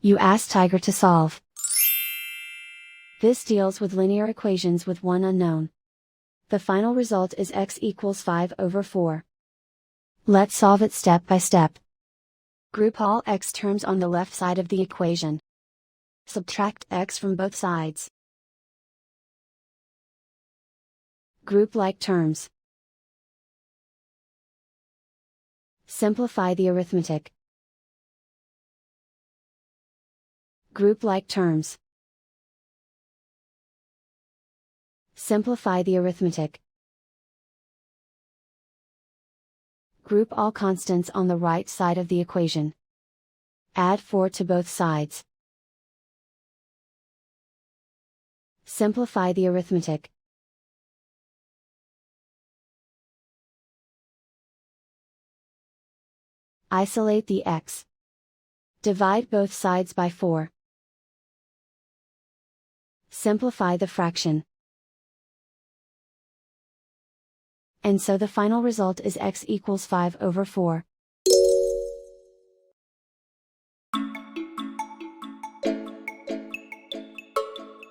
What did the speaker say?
You ask Tiger to solve. This deals with linear equations with one unknown. The final result is x equals 5/4. Let's solve it step by step. Group all x terms on the left side of the equation. Subtract x from both sides. Group like terms. Simplify the arithmetic. Group like terms. Simplify the arithmetic. Group all constants on the right side of the equation. Add 4 to both sides. Simplify the arithmetic. Isolate the x. Divide both sides by 4. Simplify the fraction. And so the final result is x equals 5/4.